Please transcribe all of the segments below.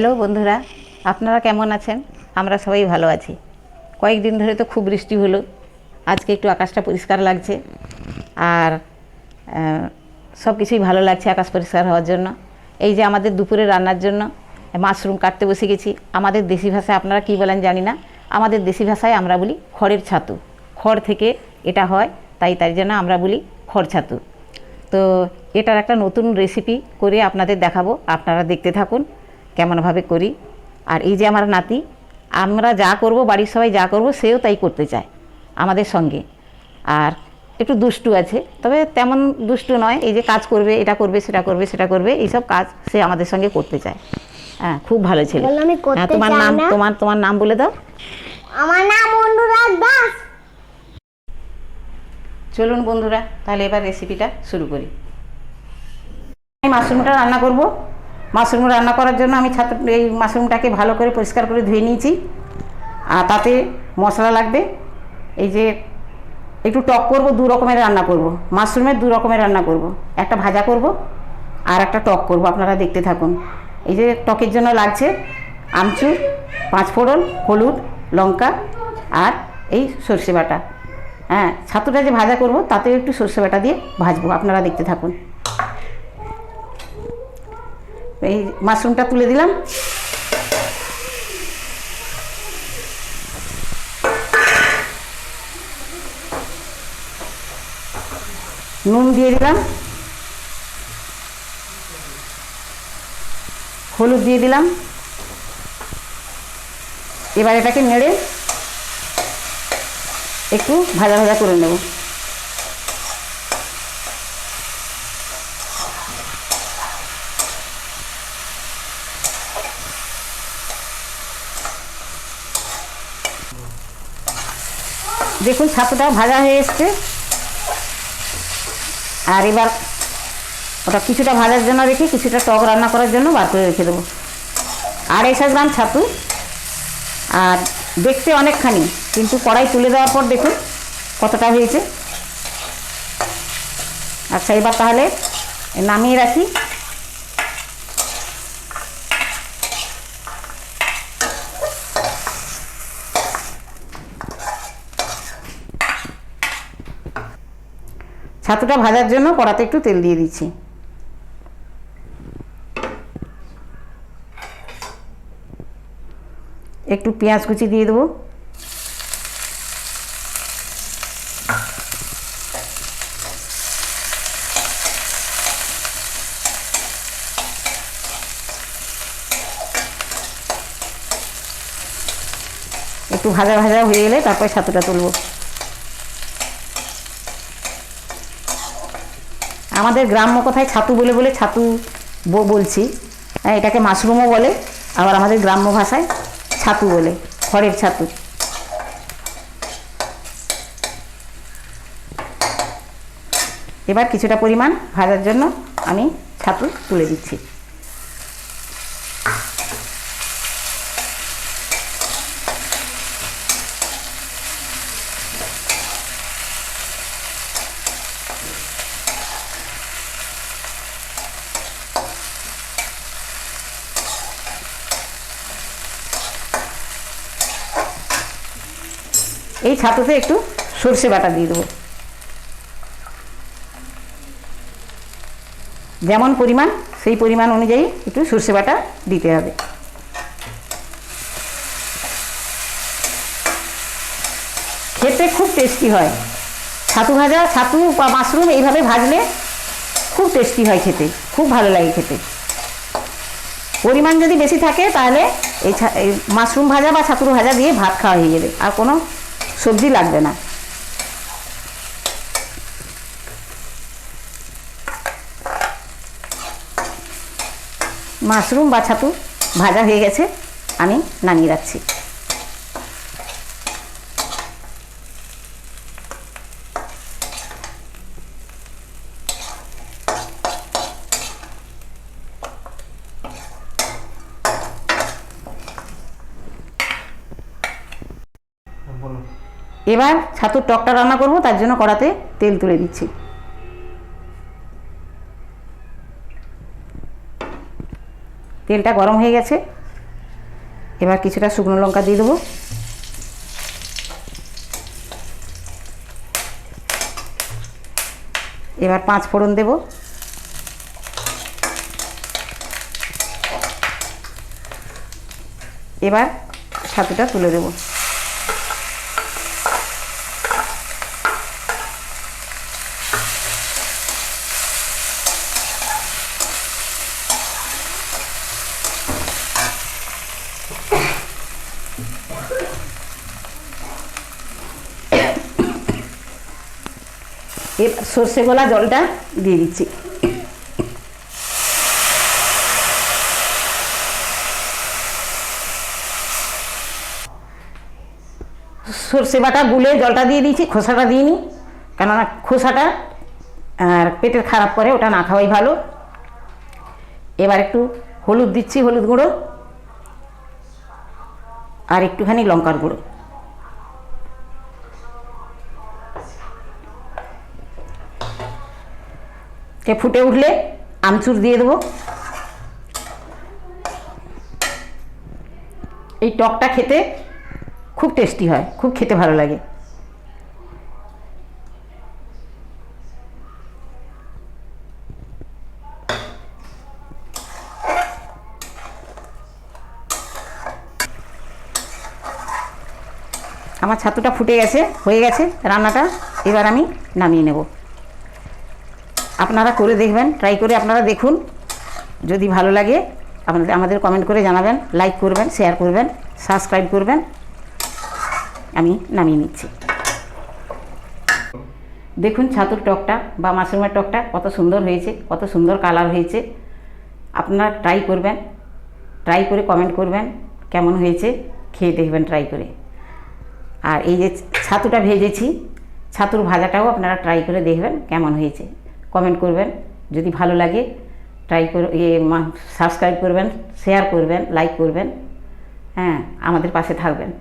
Hello বন্ধুরা, আপনারা কেমন আছেন? আমরা সবাই ভালো আছি। কয়েকদিন ধরে তো খুব বৃষ্টি হলো, আজকে একটু আকাশটা পরিষ্কার লাগছে আর সব কিছুই ভালো লাগছে আকাশ পরিষ্কার হওয়ার জন্য। এই যে আমাদের দুপুরে রান্নার জন্য মাশরুম কাটতে বসে গেছি। আমাদের দেশি ভাষায় আপনারা কী বলেন জানি না, আমাদের দেশি ভাষায় আমরা বলি খড়ের ছাতু। খড় থেকে এটা হয়, তাই জন্য আমরা বলি খড় ছাতু। তো এটার একটা নতুন রেসিপি করে আপনাদের দেখাবো, আপনারা দেখতে থাকুন কেমনভাবে করি। আর এই যে আমার নাতি, আমরা যা করব, বাড়ির সবাই যা করব, সেও তাই করতে চায় আমাদের সঙ্গে। আর একটু দুষ্টু আছে, তবে তেমন দুষ্টু নয়। এই যে কাজ করবে, এটা করবে, সেটা করবে, সেটা করবে, এইসব কাজ সে আমাদের সঙ্গে করতে চায়। হ্যাঁ, খুব ভালো ছেলে। হ্যাঁ, তোমার নাম, তোমার নাম বলে দাও। আমার নাম অনুরাগ দাস। চলুন বন্ধুরা, তাহলে এবার রেসিপিটা শুরু করি। আমি মাশরুমটা রান্না করব। মাশরুম রান্না করার জন্য আমি এই মাশরুমটাকে ভালো করে পরিষ্কার করে ধুয়ে নিয়েছি। আর তাতে মশলা লাগবে। এই যে একটু টক করব, দু রকমের রান্না করব, মাশরুমের দু রকমের রান্না করব। একটা ভাজা করব আর একটা টক করব, আপনারা দেখতে থাকুন। এই যে টকের জন্য লাগছে আমচুর, 5 ফোড়ন, হলুদ, লঙ্কা আর এই সর্ষে বাটা। হ্যাঁ, ছাতুটা যে ভাজা করব তাতেও একটু সর্ষে বাটা দিয়ে ভাজবো, আপনারা দেখতে থাকুন। এই মাশরুমটা তুলে দিলাম। নুন দিয়ে দিলাম, হলুদ দিয়ে দিলাম। এবার এটাকে নেড়ে একটু ভাজা ভাজা করে নেব। দেখুন ছাতুটা ভাজা হয়ে এসছে। আর এবার ওটা কিছুটা ভাজার জন্য রেখে কিছুটা টক রান্না করার জন্য বার করে রেখে দেবো। 250 গ্রাম ছাতু, আর দেখতে অনেকখানি, কিন্তু কড়াই তুলে দেওয়ার পর দেখুন কতটা হয়েছে। আচ্ছা, এবার তাহলে নামিয়ে রাখি। ছাতুটা ভাজার জন্য কড়াতে একটু তেল দিয়ে দিচ্ছি। একটু পেঁয়াজ কুচি দিয়ে দেবো। একটু ভাজা ভাজা হয়ে গেলে তারপর ছাতুটা তুলব। আমাদের গ্রাম্য কথায় ছাতু বলে বলে ছাতু বলছি। হ্যাঁ, এটাকে মাশরুমও বলে, আবার আমাদের গ্রাম্য ভাষায় ছাতু বলে, খড়ের ছাতু। এবার কিছুটা পরিমাণ ভাজার জন্য আমি ছাতু তুলে দিচ্ছি। এই ছাতুতে একটু সর্ষে বাটা দিয়ে দেবো। যেমন পরিমাণ সেই পরিমাণ অনুযায়ী একটু সর্ষে বাটা দিতে হবে। খেতে খুব টেস্টি হয় ছাতু ভাজা। ছাতু বা মাশরুম এইভাবে ভাজলে খুব টেস্টি হয় খেতে, খুব ভালো লাগে খেতে। পরিমাণ যদি বেশি থাকে তাহলে এই মাশরুম ভাজা বা ছাতুর ভাজা দিয়ে ভাত খাওয়া হয়ে যাবে, আর কোনো সবজি লাগবে না। মাশরুম বা ছাতু ভাজা হয়ে গেছে, আমি নামিয়ে রাখছি। এবার ছাতুর টকটা রান্না করব, তার জন্য কড়াতে তেল তুলে দিচ্ছি। তেলটা গরম হয়ে গেছে, এবার কিছুটা শুকনো লঙ্কা দিয়ে দেবো। এবার 5 ফোড়ন দেব। এবার ছাতুটা তুলে দেব। এবার সর্ষে গোলা জলটা দিয়ে দিচ্ছি। সর্ষে বাটা গুলে জলটা দিয়ে দিয়েছি, খোসাটা দিইনি, কেননা খোসাটা আর পেটের খারাপ করে, ওটা না খাওয়াই ভালো। এবার একটু হলুদ দিচ্ছি, হলুদ গুঁড়ো, আর একটুখানি লঙ্কার গুঁড়ো। ফুটে উঠলে আমচুর দিয়ে দেবো। এই টকটা খেতে খুব টেস্টি হয়, খুব খেতে ভালো লাগে। আমার ছাতুটা ফুটে গেছে, হয়ে গেছে রান্নাটা। এবার আমি নামিয়ে নেব। আপনারা করে দেখবেন, ট্রাই করে আপনারা দেখুন। যদি ভালো লাগে আমাদের কমেন্ট করে জানাবেন, লাইক করবেন, শেয়ার করবেন, সাবস্ক্রাইব করবেন। আমি নামিয়ে নিচ্ছি। দেখুন ছাতুর টকটা বা মাশরুমের টকটা কত সুন্দর হয়েছে, কত সুন্দর কালার হয়েছে। আপনারা ট্রাই করবেন, ট্রাই করে কমেন্ট করবেন কেমন হয়েছে, খেয়ে দেখবেন ট্রাই করে। আর এই যে ছাতুটা ভেজেছি, ছাতুর ভাজাটাও আপনারা ট্রাই করে দেখবেন কেমন হয়েছে, কমেন্ট করবেন। যদি ভালো লাগে ট্রাই করে সাবস্ক্রাইব করবেন, শেয়ার করবেন, লাইক করবেন। হ্যাঁ, আমাদের পাশে থাকবেন।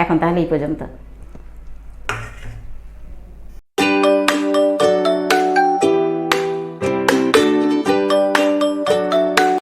এখন তাহলে এই পর্যন্ত।